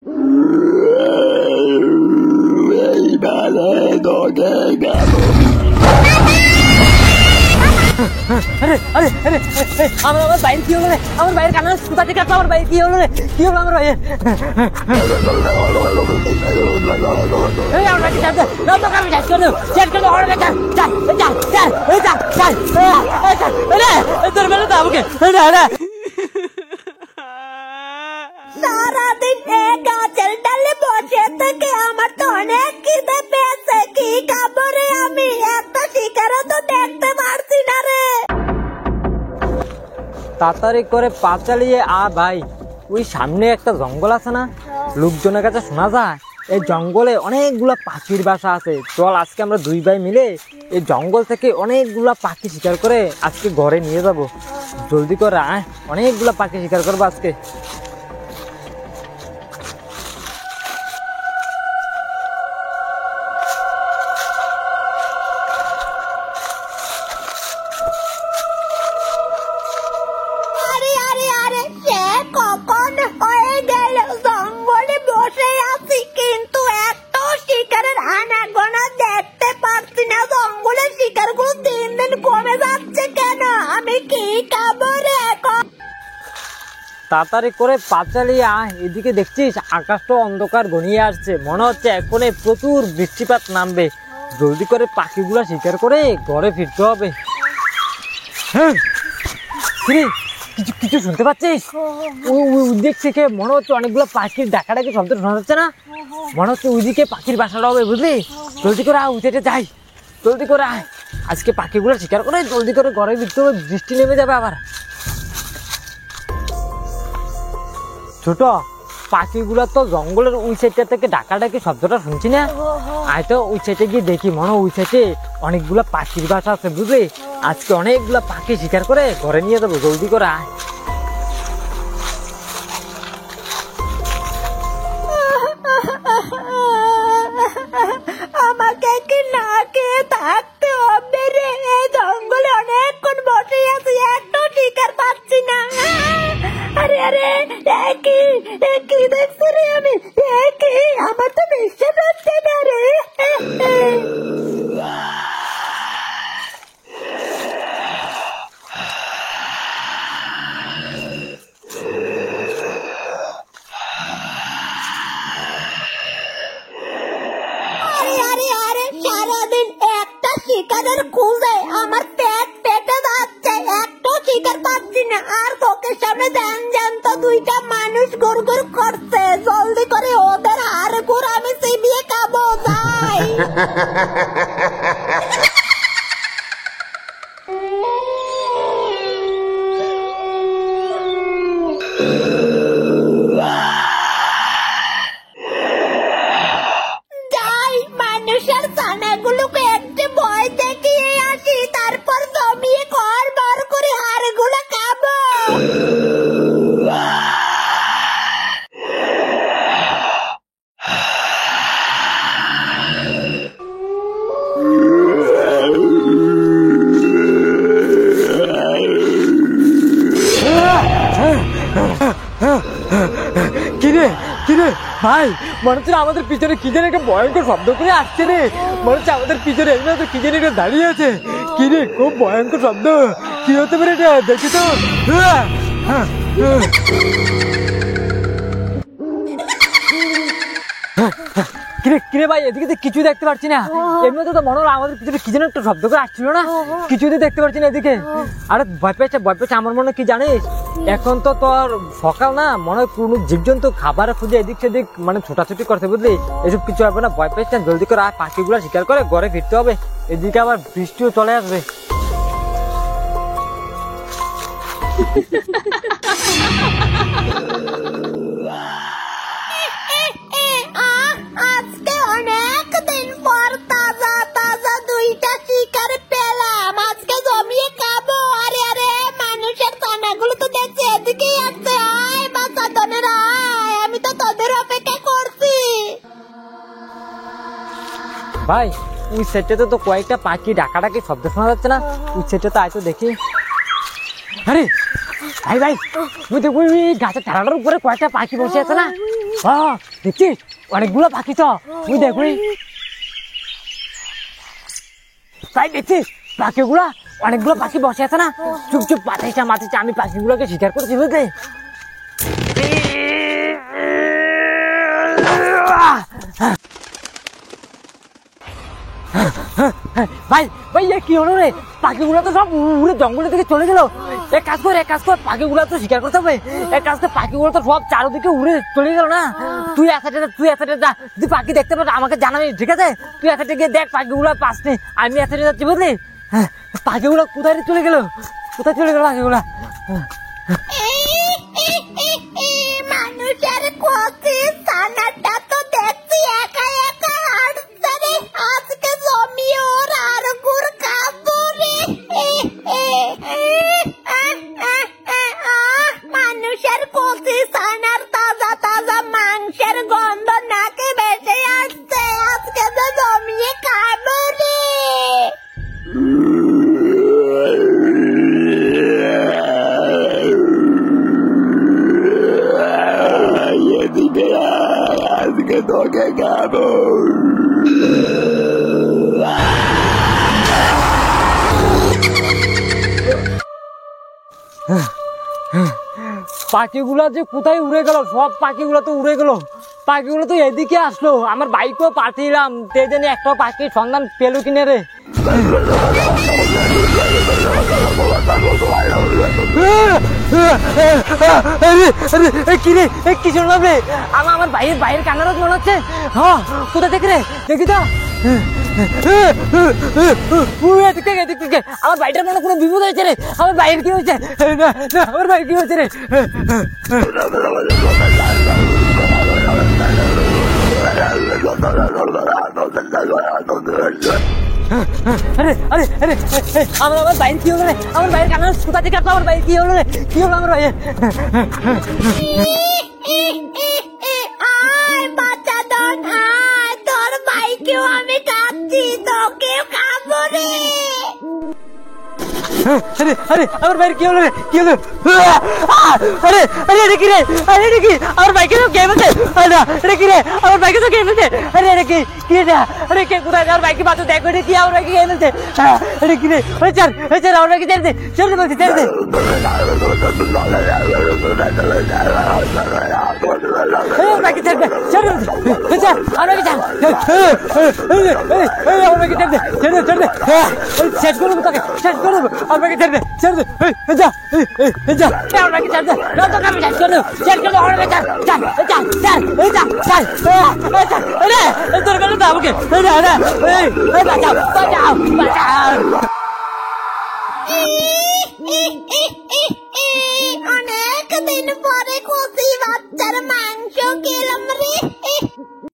আরে আরে আরে আমার বাইরে কি হলো রে? আমার বাইরে কান্না কোথা থেকে আসলো? আমার বাইরে কি হলো রে? কি হলো আমার বাইরে? আমার বাইরে না তো আমি যাচ্ছি না চেক করে ওরে চল চল চল চল চল তোর বেলা তো আমাকে সারাদিন গাছের ডালে বসে থেকে আমার তো অনেক খিদে পেয়েছে। কি খাবো রে আমি? এত শিকারও তো দেখতে পারছি না রে। তাড়াতাড়ি করে পা চালিয়ে ভাই, ওই সামনে একটা জঙ্গল আছে না, লোকজনের কাছে শোনা যায় এই জঙ্গলে অনেকগুলা পাখির বাসা আছে। চল আজকে আমরা দুই ভাই মিলে এই জঙ্গল থেকে অনেকগুলা পাখি শিকার করে আজকে ঘরে নিয়ে যাব। জলদি করে অনেকগুলা পাখি শিকার করবো আজকে। তাড়াতাড়ি করে পা চালিয়ে এদিকে দেখছিস আকাশটা অন্ধকার ঘনিয়ে আসছে, মনে হচ্ছে এখনই প্রচুর বৃষ্টিপাত নামবে। জলদি করে পাখিগুলা শিকার করে ঘরে ফিরতে হবে। হ্যাঁ কিছু কিছু শুনতে পাচ্ছিস? ওই থেকে মনে হচ্ছে অনেকগুলো পাখির ডাকাডাকি শব্দ শোনা যাচ্ছে না? মনে হচ্ছে ওইদিকে পাখির বাসাটা হবে, বুঝলি? জলদি করে উঠে যাই, জলদি করে আজকে পাখিগুলো শিকার করে জলদি করে ঘরে ফিরতে হবে, বৃষ্টি নেমে যাবে আবার। ছোট পাখিগুলা তো জঙ্গলের ওই সাইডটা থেকে ডাকাডাকি শব্দটা শুনছি না? আয় তো ওই সাইডে গিয়ে দেখি, মনে ওই সাইডে অনেকগুলা পাখির বাসা আছে, বুঝলি? আজকে অনেকগুলা পাখি শিকার করে ঘরে নিয়ে যাবো, জলদি করে আয়। আমাকে কি না খেয়ে থাকতে হবে রে? জঙ্গলে অনেকক্ষণ বসে আছি, একটু শিকার পাচ্ছি না। আরে আরে কি দেখছি রে আমি? আমার তো বিশ্বাস হচ্ছে না রে। সারাদিন একটা শিকারের খুঁজে আমার পেটে যাচ্ছে, একটু শিকার পাচ্ছি না। আর চোখের সামনে জানতো দুইটা মানুষ গুড়গুড় করছে। জলদি করে ওদের হাড় গুড় আমি চিবিয়ে খাবো, যাই। মানুষের ছানাগুলোকে একটু ভয় দেখিয়ে আসি, তারপর জমিয়ে ঘর বার করে হাড়গুলো খাবো। কিরে ভাই, মনে হচ্ছে আমাদের পিছনে কি যেন একটা ভয়ঙ্কর শব্দ করে আসছে রে। মনে হচ্ছে আমাদের পিছনে কি যেন একটা দাঁড়িয়ে আছে। কিরে খুব ভয়ঙ্কর শব্দ, কি হতে পারে এটা? দেখি তো। কিরে ভাই, এদিকে তো কিছু দেখতে পাচ্ছি না। এমনিতে তো মনে হলো আমাদের পিছনে কি যেন একটা শব্দ করে আসছিল না, কিছুতে দেখতে পাচ্ছি না এদিকে। আরে ভয় পেয়েছে আমার মনে কি জানিস, এখন তো তোর সকাল না, মনে হয় কোনো জীবজন্তু খাবার খুঁজে এদিক সেদিক মানে ছোটাছুটি করছে, বুঝলি? এসব কিছু হবে না, ভয় পেয়েছেন। জলদি করে পাখিগুলো শিকার করে ঘরে ফিরতে হবে, এদিকে আবার বৃষ্টিও চলে আসবে। আজকে অনেক দিন পর তাজা তাজা দুইটা শিকার পেলাম, আজকে জমিয়ে খাবো। আরে আরে মানুষের ছানাগুলো তো দেখছি এদিকেই আসছে। আয় বাচ্চা ধনের আয়, আমি তো তোদের অপেক্ষা করছি। ভাই ওই সেটে তো কয়েকটা পাখি ডাকাডাকি শব্দ শোনা যাচ্ছে না? ওই সেটে তো আয় তো দেখি। আরে ভাই ভাই, ওই গাছের ঠাড়াটার উপরে কয়েকটা পাখি বসে আছে না? দেখছিস অনেকগুলো পাখি তো তুই দেখবি তাই দেখছিস পাখিগুলা অনেকগুলো পাখি বসে আছে না চুপ চুপ মাথাইছা আমি পাখিগুলোকে শিকার করছি বুঝলি ভাই ভাই কি হলো রে পাখিগুলো তো সব উড়ে জঙ্গলের দিকে চলে গেল এক কাজ কর পাখিগুলো তো শিকার করতে হবে এক কাজ কর পাখিগুলো তো সব চারদিকে উড়ে চলে গেল না তুই এসাটে যা যদি পাখি দেখতে পাস আমাকে জানাবি ঠিক আছে তুই এসাটে গিয়ে দেখ পাখিগুলো পাসনি আমি এসাটে যাচ্ছি বুঝলি পাখিগুলো কোথায় চলে গেল পাখিগুলো মানুষের ক্ষতি সানাটা তো দেখছি একা একা হাঁটছে রে আজকে জমি ওর আর গুড় খাবো রে মানুষের ক্ষতি সানার তাজা তাজা মাংসের গন্ধ নাকে ভেসে আসছে আজকে তো জমিয়ে খাবো রে আজকে তোকে খাবো পাখিগুলো যে কোথায় উড়ে গেল সব পাখিগুলো তো উড়ে গেল পাখিগুলো তো এদিকে আসলো আমার বাইকও পাঠিয়েলাম তে জানি একটা পাখির সন্ধান পেলো কিনে রে কিরে কি শুনলাম রে আমার বাইরের কান্নারও মনে হচ্ছে হ্যাঁ কোথা থেকে রে দেখি তো আমার বাইরের মনে কোনো বিপদ হয়েছে রে আমার বাইরে কি হয়েছে আমার বাইরে কি হয়েছে রে আমার বাইরে কি হলো রে আমার বাইরে কান্না কোথা থেকে আমার বাইরে কি হলো রে কি হলো আমার বাইরে বাচ্চা দন তোর ভাইকেও আমি কাঁদছি তোকেও খাবো রে আমার বাইরে কি হলো রে কি হলো আরে কি রে আমার বাইকে তো গেম আছে কি রে আমার বাইকে তো গেম আছে কি রে কে কোথায় আমার বাইকে বাতো দেখো রে কি আমার বাইকে গেম আছে কি রে চার আমার বাইকে ছেড়ে দে বলছি ছেড়ে দে আমার বাইকে ছেড়ে দে আমার বাইকে ছেড়ে দে শেষ করবো তোকে শেষ করবো আমার বাইকে ছেড়ে দে যা আমার বাইকে ছেড়ে দে আমি শেষ করবো আমার বাইকে তোর কাছে তো আমাকে অনেক দিন পরে খুশি বাচ্চার মাংস খেলাম রে